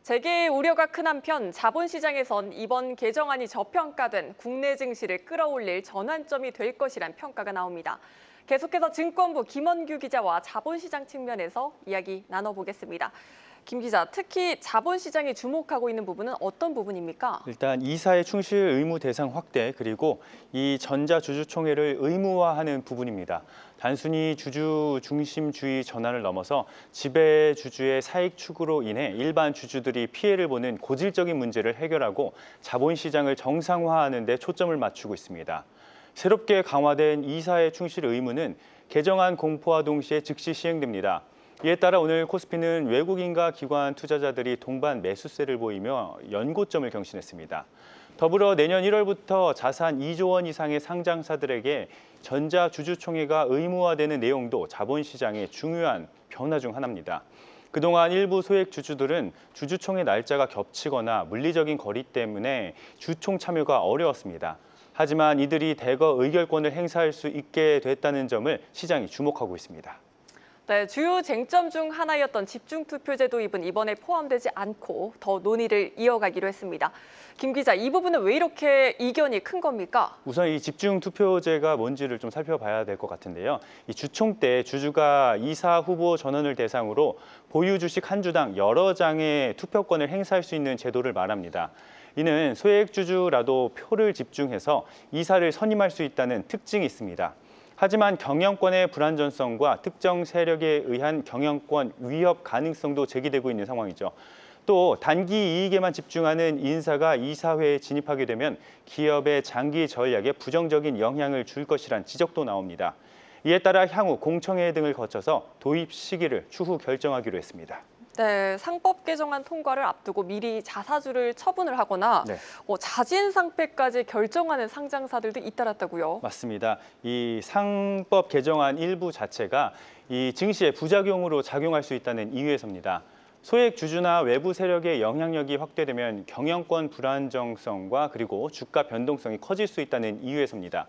재계의 우려가 큰 한편 자본시장에선 이번 개정안이 저평가된 국내 증시를 끌어올릴 전환점이 될 것이란 평가가 나옵니다. 계속해서 증권부 김원규 기자와 자본시장 측면에서 이야기 나눠보겠습니다. 김 기자, 특히 자본시장이 주목하고 있는 부분은 어떤 부분입니까? 일단 이사의 충실 의무 대상 확대, 그리고 이 전자주주총회를 의무화하는 부분입니다. 단순히 주주 중심주의 전환을 넘어서 지배주주의 사익 추구로 인해 일반 주주들이 피해를 보는 고질적인 문제를 해결하고 자본시장을 정상화하는 데 초점을 맞추고 있습니다. 새롭게 강화된 이사의 충실 의무는 개정안 공포와 동시에 즉시 시행됩니다. 이에 따라 오늘 코스피는 외국인과 기관 투자자들이 동반 매수세를 보이며 연고점을 경신했습니다. 더불어 내년 1월부터 자산 2조 원 이상의 상장사들에게 전자주주총회가 의무화되는 내용도 자본시장의 중요한 변화 중 하나입니다. 그동안 일부 소액 주주들은 주주총회 날짜가 겹치거나 물리적인 거리 때문에 주총 참여가 어려웠습니다. 하지만 이들이 대거 의결권을 행사할 수 있게 됐다는 점을 시장이 주목하고 있습니다. 네, 주요 쟁점 중 하나였던 집중투표제 도입은 이번에 포함되지 않고 더 논의를 이어가기로 했습니다. 김 기자, 이 부분은 왜 이렇게 이견이 큰 겁니까? 우선 이 집중투표제가 뭔지를 좀 살펴봐야 될 것 같은데요. 이 주총 때 주주가 이사 후보 전원을 대상으로 보유 주식 한 주당 여러 장의 투표권을 행사할 수 있는 제도를 말합니다. 이는 소액 주주라도 표를 집중해서 이사를 선임할 수 있다는 특징이 있습니다. 하지만 경영권의 불안전성과 특정 세력에 의한 경영권 위협 가능성도 제기되고 있는 상황이죠. 또 단기 이익에만 집중하는 인사가 이사회에 진입하게 되면 기업의 장기 전략에 부정적인 영향을 줄 것이란 지적도 나옵니다. 이에 따라 향후 공청회 등을 거쳐서 도입 시기를 추후 결정하기로 했습니다. 네, 상법 개정안 통과를 앞두고 미리 자사주를 처분을 하거나 자진 상폐까지 결정하는 상장사들도 잇따랐다고요. 맞습니다. 이 상법 개정안 일부 자체가 이 증시에 부작용으로 작용할 수 있다는 이유에서입니다. 소액 주주나 외부 세력의 영향력이 확대되면 경영권 불안정성과 그리고 주가 변동성이 커질 수 있다는 이유에서입니다.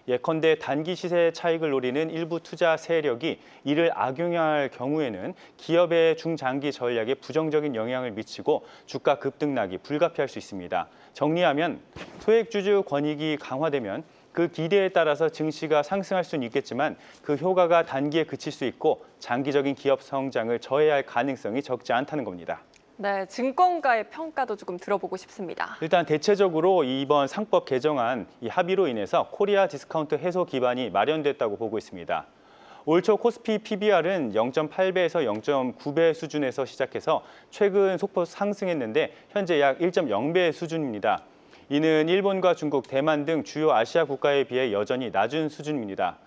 예컨대 단기 시세 차익을 노리는 일부 투자 세력이 이를 악용할 경우에는 기업의 중장기 전략에 부정적인 영향을 미치고 주가 급등락이 불가피할 수 있습니다. 정리하면 소액주주 권익이 강화되면 그 기대에 따라서 증시가 상승할 수는 있겠지만 그 효과가 단기에 그칠 수 있고 장기적인 기업 성장을 저해할 가능성이 적지 않다는 겁니다. 네, 증권가의 평가도 조금 들어보고 싶습니다. 일단 대체적으로 이번 상법 개정안 이 합의로 인해서 코리아 디스카운트 해소 기반이 마련됐다고 보고 있습니다. 올 초 코스피 PBR은 0.8배에서 0.9배 수준에서 시작해서 최근 소폭 상승했는데 현재 약 1.0배 수준입니다. 이는 일본과 중국, 대만 등 주요 아시아 국가에 비해 여전히 낮은 수준입니다.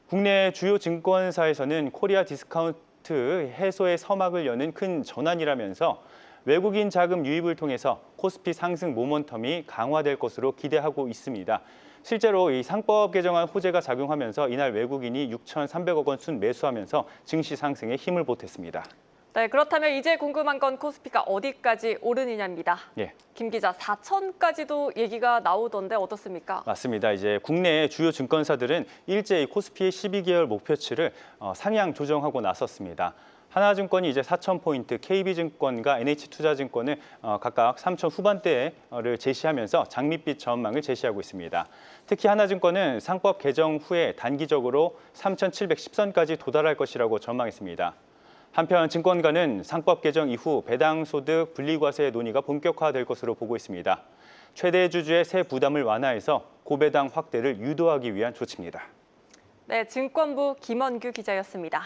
국내 주요 증권사에서는 코리아 디스카운트 해소의 서막을 여는 큰 전환이라면서 외국인 자금 유입을 통해서 코스피 상승 모멘텀이 강화될 것으로 기대하고 있습니다. 실제로 이 상법 개정안 호재가 작용하면서 이날 외국인이 6,300억 원 순매수하면서 증시 상승에 힘을 보탰습니다. 네, 그렇다면 이제 궁금한 건 코스피가 어디까지 오르느냐입니다. 김 기자, 4천까지도 얘기가 나오던데 어떻습니까? 맞습니다. 이제 국내 주요 증권사들은 일제히 코스피의 12개월 목표치를 상향 조정하고 나섰습니다. 하나증권이 이제 4,000포인트, KB증권과 NH투자증권은 각각 3,000 후반대를 제시하면서 장밋빛 전망을 제시하고 있습니다. 특히 하나증권은 상법 개정 후에 단기적으로 3,710선까지 도달할 것이라고 전망했습니다. 한편 증권가는 상법 개정 이후 배당소득 분리과세 논의가 본격화될 것으로 보고 있습니다. 최대 주주의 세 부담을 완화해서 고배당 확대를 유도하기 위한 조치입니다. 네, 증권부 김원규 기자였습니다.